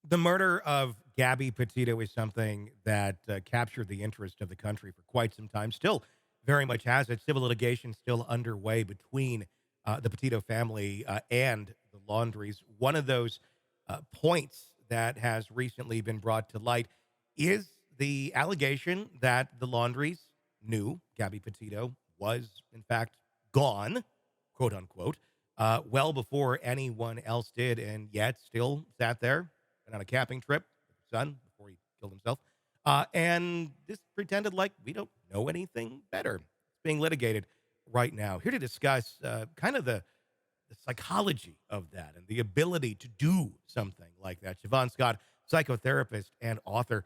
The murder of Gabby Petito is something that captured the interest of the country for quite some time. Still, very much has it. Civil litigation still underway between the Petito family and the Laundries. One of those points that has recently been brought to light is the allegation that the Laundries knew Gabby Petito was, in fact, gone, quote unquote, well before anyone else did, and yet still sat there went on a camping trip with his son before he killed himself, and just pretended like we don't know anything better. It's being litigated right now. Here to discuss kind of the psychology of that and the ability to do something like that. Shavaun Scott, psychotherapist and author.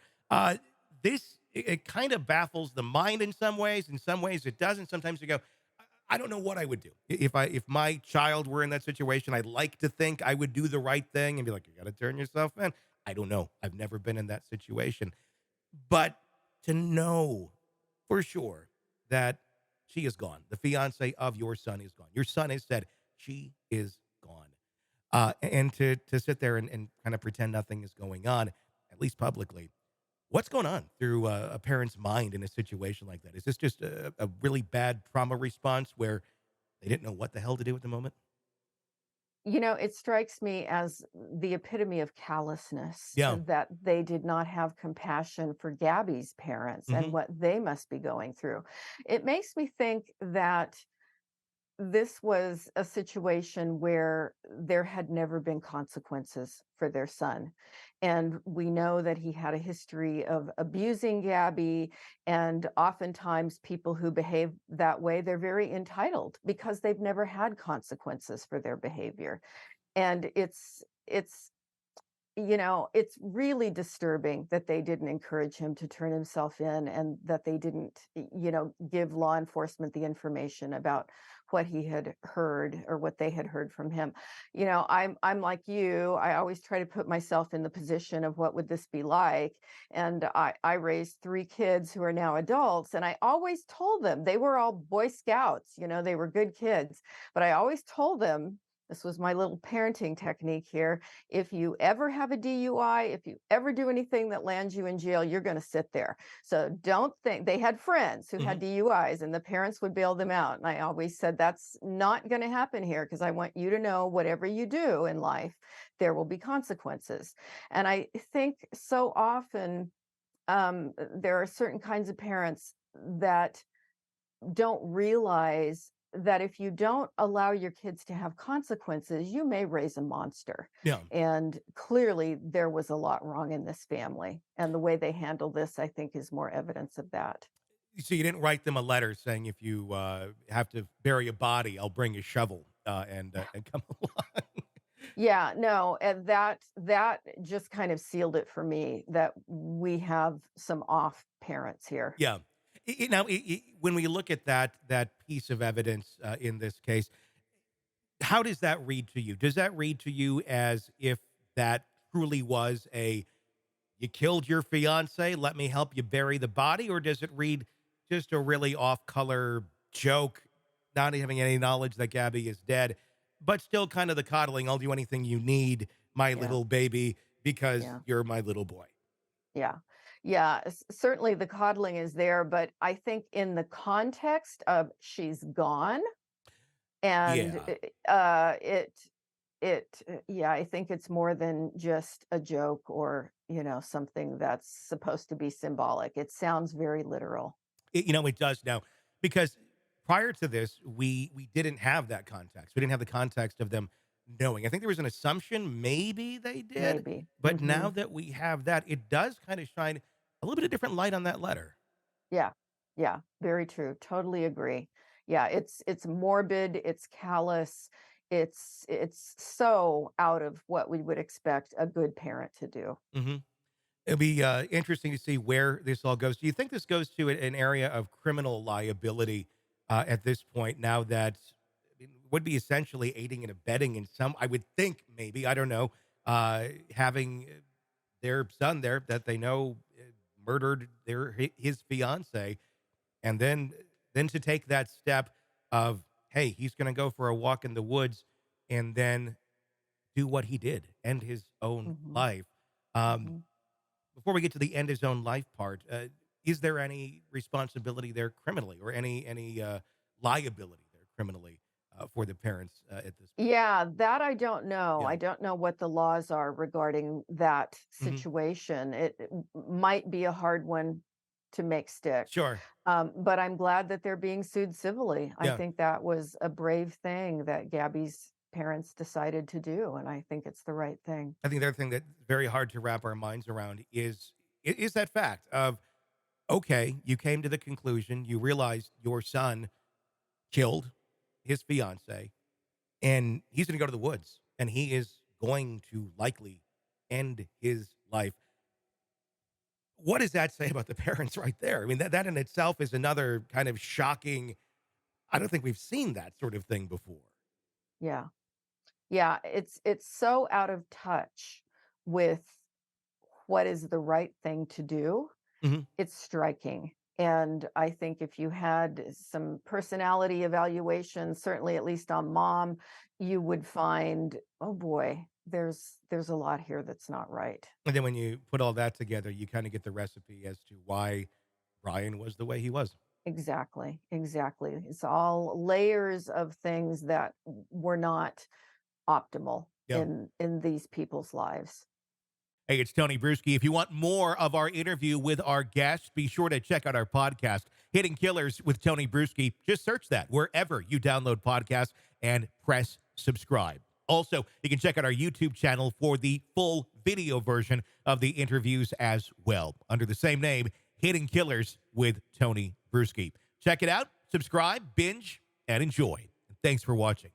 This kind of baffles the mind in some ways. In some ways, it doesn't. Sometimes you go, I don't know what I would do if my child were in that situation. I'd like to think I would do the right thing and be like, you got to turn yourself in. I don't know. I've never been in that situation, but to know for sure that she is gone, the fiance of your son is gone. Your son has said she is gone, and to sit there and kind of pretend nothing is going on, at least publicly. What's going on through a parent's mind in a situation like that? Is this just a really bad trauma response where they didn't know what the hell to do at the moment? It strikes me as the epitome of callousness Yeah. that they did not have compassion for Gabby's parents and Hmm. what they must be going through. It makes me think that this was a situation where there had never been consequences for their son. And we know that he had a history of abusing Gabby. And oftentimes, people who behave that way, they're very entitled because they've never had consequences for their behavior. And it's really disturbing that they didn't encourage him to turn himself in and that they didn't, give law enforcement the information about what he had heard or what they had heard from him. I'm like you. I always try to put myself in the position of what would this be like. And I raised three kids who are now adults, and I always told them they were all Boy Scouts. They were good kids, but I always told them this was my little parenting technique here. If you ever have a DUI, if you ever do anything that lands you in jail, you're going to sit there. So don't think they had friends who had Hmm. DUIs and the parents would bail them out. And I always said, that's not going to happen here because I want you to know whatever you do in life, there will be consequences. And I think so often there are certain kinds of parents that don't realize that if you don't allow your kids to have consequences, you may raise a monster. Yeah. And clearly, there was a lot wrong in this family. And the way they handle this, I think, is more evidence of that. So you didn't write them a letter saying if you have to bury a body, I'll bring a shovel and come along. Yeah, no, and that just kind of sealed it for me that we have some off parents here. Yeah. When we look at that piece of evidence in this case, how does that read to you? Does that read to you as if that truly was a you killed your fiance, let me help you bury the body, or does it read just a really off color joke, not having any knowledge that Gabby is dead, but still kind of the coddling, I'll do anything you need, my Yeah, little baby, because yeah. you're my little boy. Yeah. Yeah, certainly the coddling is there, but I think in the context of she's gone and Yeah. yeah, I think it's more than just a joke or, something that's supposed to be symbolic. It sounds very literal. It does now because prior to this, we didn't have that context. We didn't have the context of them knowing. I think there was an assumption maybe they did, Maybe. but now Mhm. that we have that, it does kind of shine a little bit of different light on that letter. Yeah. Yeah, very true. Totally agree. Yeah, it's morbid, it's callous, it's so out of what we would expect a good parent to do. Hmm. It'll be interesting to see where this all goes. Do you think this goes to an area of criminal liability at this point? Now that would be essentially aiding and abetting in some. I would think maybe I don't know. Having their son there that they know murdered his fiance, and then to take that step of hey, he's going to go for a walk in the woods, and then do what he did, end his own Mhm. life. Um, Mhm. before we get to the end his own life part, is there any responsibility there criminally or any liability there criminally for the parents at this point? Yeah, that I don't know. Yeah. I don't know what the laws are regarding that Hmm. situation. Might be a hard one to make stick. Sure. But I'm glad that they're being sued civilly. I Yeah. think that was a brave thing that Gabby's parents decided to do, and I think it's the right thing. I think the other thing that's very hard to wrap our minds around is that fact of okay, you came to the conclusion, you realized your son killed his fiance, and he's going to go to the woods, and he is going to likely end his life. What does that say about the parents right there? I mean, that in itself is another kind of shocking. I don't think we've seen that sort of thing before. Yeah. Yeah, it's so out of touch with what is the right thing to do. Hmm. It's striking. And I think if you had some personality evaluation, certainly at least on mom, you would find, oh boy, there's a lot here that's not right. And then when you put all that together, you kind of get the recipe as to why Brian was the way he was. Exactly. Exactly. It's all layers of things that were not optimal Yeah. in these people's lives. Hey, it's Tony Brueski. If you want more of our interview with our guests, be sure to check out our podcast, Hidden Killers with Tony Brueski. Just search that wherever you download podcasts and press subscribe. Also, you can check out our YouTube channel for the full video version of the interviews as well, under the same name, Hidden Killers with Tony Brueski. Check it out, subscribe, binge, and enjoy. Thanks for watching.